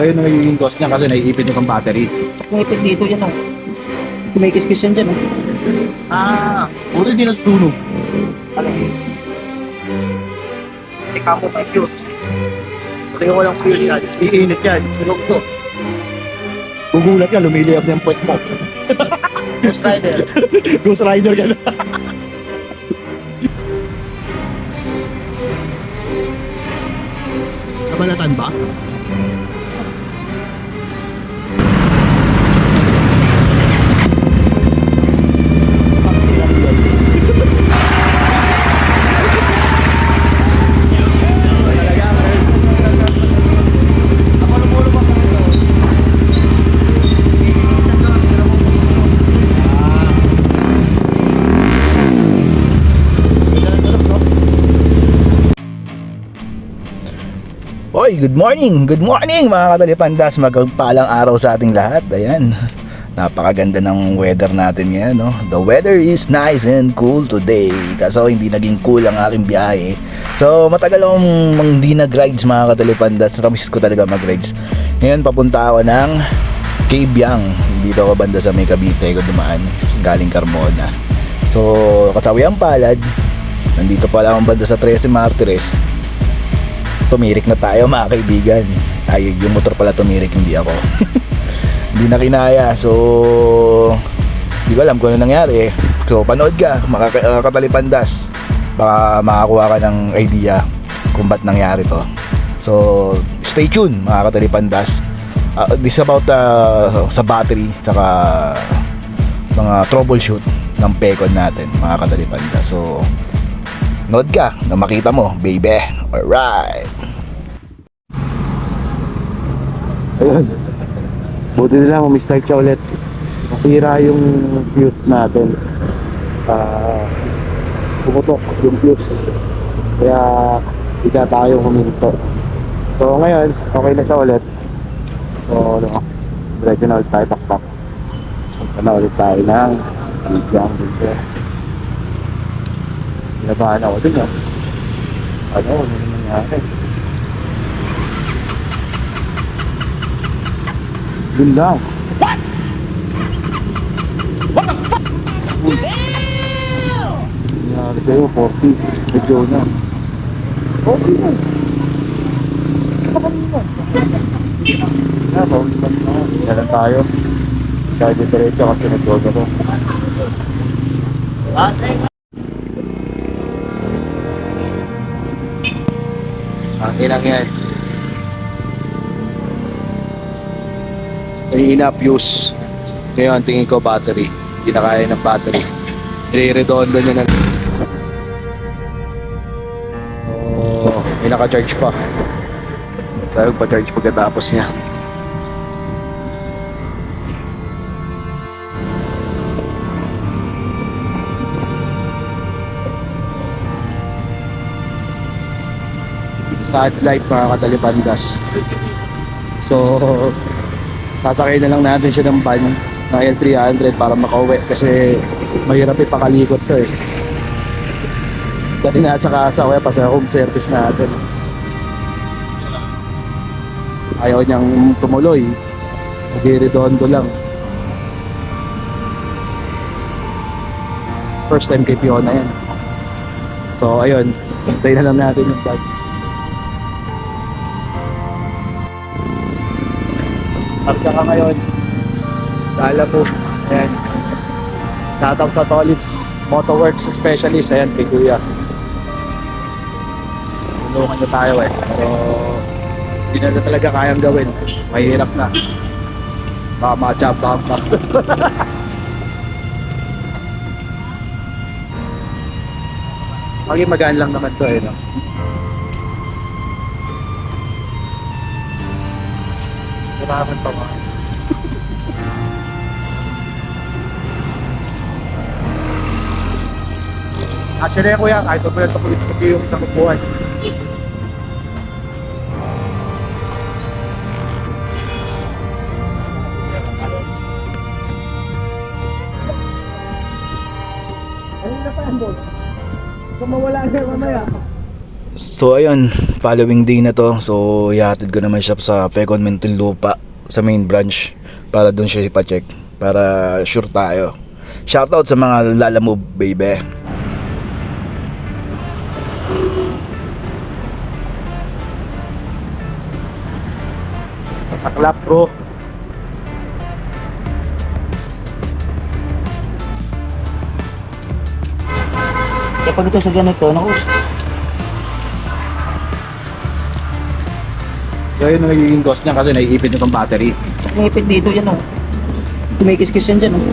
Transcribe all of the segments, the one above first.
So yun ang magiging cost niya kasi naiipit yung pang battery. Ngipit dito yan oh. May kiskis yan dyan oh. Puro hindi nasusunog. Ano? Ikaw mo may fuse. Pati ko walang fuse yan. Iinit yan. Sunog to. Gugulat yan, lumiliyap na yung puwet mo. Ghost Rider. Ghost Rider yan. Nabalatan ba? Oy, good morning mga katalipandas, magpalang araw sa ating lahat. Ayan, napakaganda ng weather natin ngayon, no? The weather is nice and cool today. Kaso hindi naging cool ang aking biyahe. So matagal akong hindi nag-rides mga katalipandas. Tapos ko talaga mag-rides. Ngayon papunta ako ng Cabiang. Dito ako banda sa may Cavite ko dumaan, galing Carmona. So kasawiang palad, nandito pala akong banda sa 13 Martires. Tumirik na tayo mga kaibigan. Ay, yung motor pala tumirik, hindi ako. Hindi na kinaya. So hindi ko alam kung ano nangyari. So panood ka mga katalipandas, baka makakuha ka ng idea kung ba't nangyari to. So stay tuned mga katalipandas. This is about sa battery saka mga troubleshoot ng Pecon natin mga katalipandas. So nood ka na makita mo, baby. Alright. Ayun. Buti na lang, umistart siya ulit. Nasira yung fuse natin. Pumutok yung fuse. Kaya hindi na tayo huminto. So ngayon, okay na siya ulit. So ano, diretso na ulit tayo pakpak. Punta na ulit tayo ng Cabiang dito. Pinabahan ako dun ah. Ano nangyari? Dun lang. What? What the fuck? Damn! Nangyari kayo, 40. Medyo na. 40 na. Bawal naman na. Kailan tayo? Sa diretso kasi nag-joga ko. Ilang yan. Nahihina fuse. Ngayon tingin ko battery. Hindi na kaya ng battery. I-redondo nyo na. Oh, may naka-charge pa. Tayo pa-charge pagkatapos niya. Satellite mga katalipandas. So sasakay na lang natin siya ng van na L300 para makauwi kasi mahirap ipakalikot to eh. Dati na sa kasa kaya pa sa home service natin. Ayaw niyang tumuloy. Mag-redondo lang. First time kay Fiona yan. So ayun, hintayin na lang natin yung van. Arka ka ngayon Dala po. Ayan. Shoutout sa Tolits Motoworks Specialist. Ayan kay Kuya. Tulungan nyo tayo eh. Pero hindi na talaga kayang gawin. Mahirap na. Baka ma-job bump. Maging magaan lang naman to eh, no? Kailangan pa mga actually kuya, kahit pa pala ito yung isang upuan. Ayun na pa ang boss. Kung mawala na mamaya. So ayun, following day na to. So ihatid ko naman siya sa Fecon Muntinlupa sa main branch para doon siya ipa-check para sure tayo. Shoutout sa mga Lalamove baby. Saklap bro. Kaya pag ito sa ganito, naku, So yun ang nagiging cost niya kasi naiipit na itong battery. ngipit dito yan oh. Kumikis-kis yan dyan oh.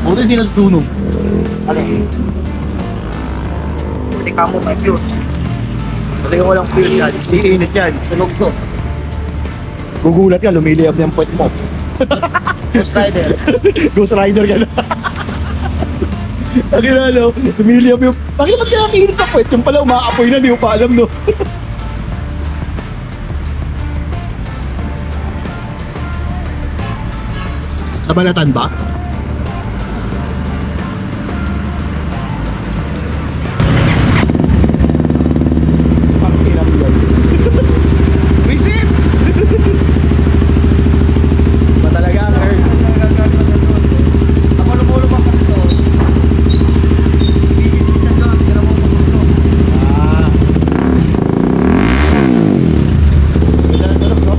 Buti hindi nasusunog. Ano? Pwede ka mo may fuse. Kasi kung walang fuse yan, iinit yan. Sunog to. Gugulat ka, lumiliyab yung puwet mo. Ghost Rider. Ghost Rider ka na. Lagi na, no? Lumiliyab yung... Bakit ba't kaya kiinit sa puwet? Yung pala umaapoy na, di mo pa alam, no? Nabalatan ba? Visit! Ba talaga ang earth? Ako lumulo pa ito. Kumikis-kisan doon. Pero mo ito. Ganda ng tulog, no?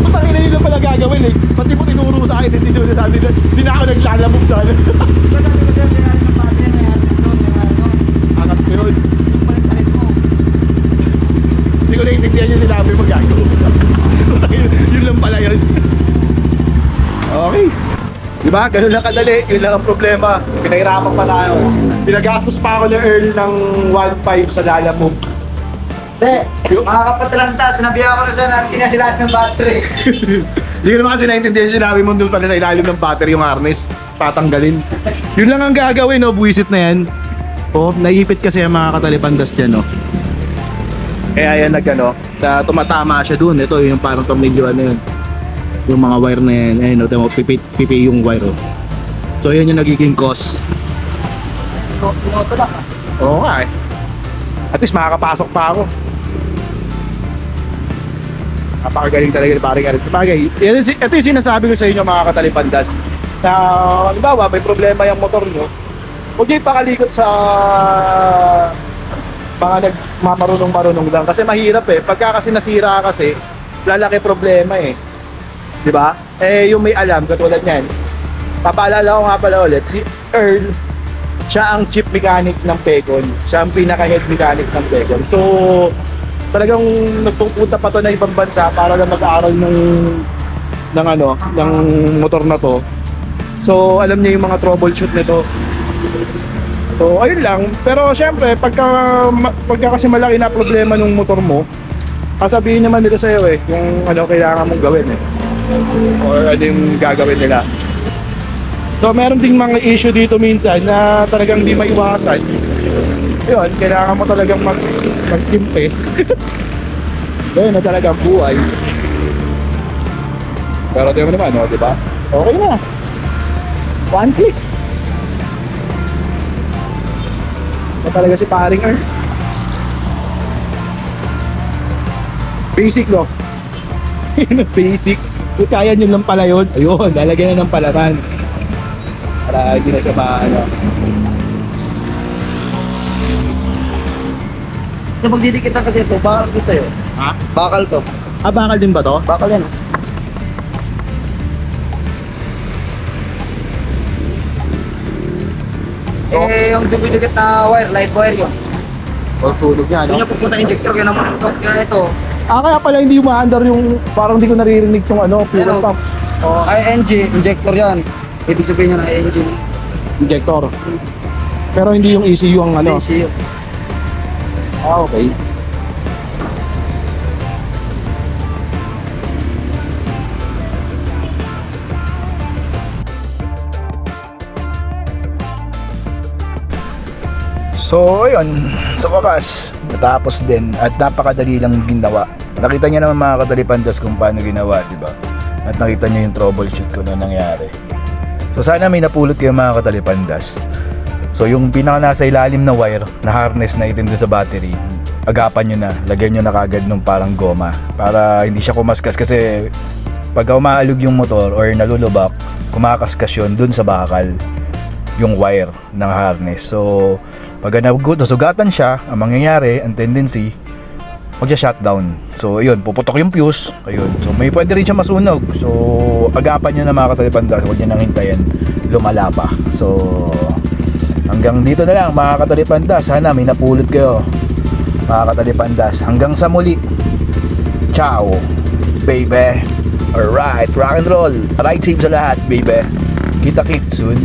Patangin na yun lang pala gagawin eh. Pati mo tinuro sa akin, hindi nyo sabi na hindi na ako naglalamog sana. Sabi ko sa'yo, sinabi ng battery na yan. Doon, yung ano. Angat ko yun. Yung palit-palit mo. Hindi ko naiintindihan yung sinabi mo gagawin. Yun lang pala yun. Okay. Diba? Ganun lang kadali. Yun lang ang problema. Pinahirapan pa tayo. Pinagastos pa ako ng Earl ng 1.5 sa Lalamove. Be, mga kapatalanta, sinabihan ko na siya na tinasilahat ng battery. Hindi ko naman kasi naiintindihan yung sinabi mo doon pala sa ilalim ng battery yung harness. Tatanggalin. Yun lang ang gagawin, no? Buwisit na yan. Oh, naipit kasi ang mga katalipandas dyan, no? Kaya yan nagano, tumatama siya doon. Ito yung parang tornilyo ano yun. Yung mga wire na yan, ayun, no? Pipi yung wire, oh. So yun yung nagiging cause. Ito lang ah. Oo nga eh. At least makakapasok pa ako. Napakagaling talaga ni Paring Eric. Ito yung sinasabi ko sa inyo mga katalipandas. Na, halimbawa, may problema yung motor nyo. Huwag nyo ipakalikot sa mga nagmamarunong-marunong lang. Kasi mahirap eh. Pagka kasi nasira kasi, lalaki problema eh. Diba? Eh, yung may alam, katulad nyan. Papaalala ko nga pala ulit, si Earl, siya ang chief mechanic ng Fecon. Siya ang pinaka-head mechanic ng Fecon. So, talagang nagpupunta pa to na ibang bansa para lang mag-aaral ng motor na to. So, alam niya yung mga troubleshoot nito. So, ayun lang. Pero syempre, pagka kasi malaki na problema ng motor mo, sasabihin naman nila sa'yo eh, yung ano kailangan mong gawin eh. Or ano yung gagawin nila. So, meron ding mga issue dito minsan na talagang di maiwasan. Yun, kailangan mo talagang mag-impe. Yun na talagang buhay. Pero tingnan mo naman, no, di ba? Okay na. One click. Na talaga si Paring Earl. Basic, no? Yun ang basic. Kung kaya nyo lang pala yun, ayun, lalagyan na ng palaman. Para hindi na siya maano. So magdidikit na kasi ito, bakal dito yun. Ha? Bakal to. Ah, bakal din ba to? Bakal yan. Yung dikit na wire, live wire yun. O sunog niya, Doon no? niya pupunta injector, kaya naman ito. Kaya ito, Ah, kaya pala hindi umaandar yung, parang hindi ko naririnig yung ano, fuel Pero- pump. Oh, ING, injector yan. Ibig sabihin niya na ING. injector. Pero hindi yung ECU ang ano. ECU. Ah, okay. So ayun, sa wakas, natapos din at napakadali lang ginawa. Nakita niyo naman mga katalipandas kung paano ginawa, di ba? At nakita niyo yung troubleshoot ko na nangyari. So sana may napulot kayo mga katalipandas. So So yung pinaka nasa ilalim na wire na harness na itin dun sa battery, agapan nyo na, lagyan nyo na kagad nung parang goma para hindi siya kumaskas, kasi pag umaalog yung motor or nalulubak, kumakaskas yun dun sa bakal yung wire ng harness. So pag nasugatan siya, ang mangyayari, ang tendency, magsa-shutdown. So ayun, puputok yung fuse, ayun. So may pwede rin siya masunog. So agapan nyo na mga katalipandas, huwag nyo nang hintayin lumala pa. So hanggang dito na lang mga katalipandas, sana may napulot kayo mga katalipandas. Hanggang sa muli, ciao baby. Alright, rock and roll, ride safe sa lahat baby. Kita-kits soon.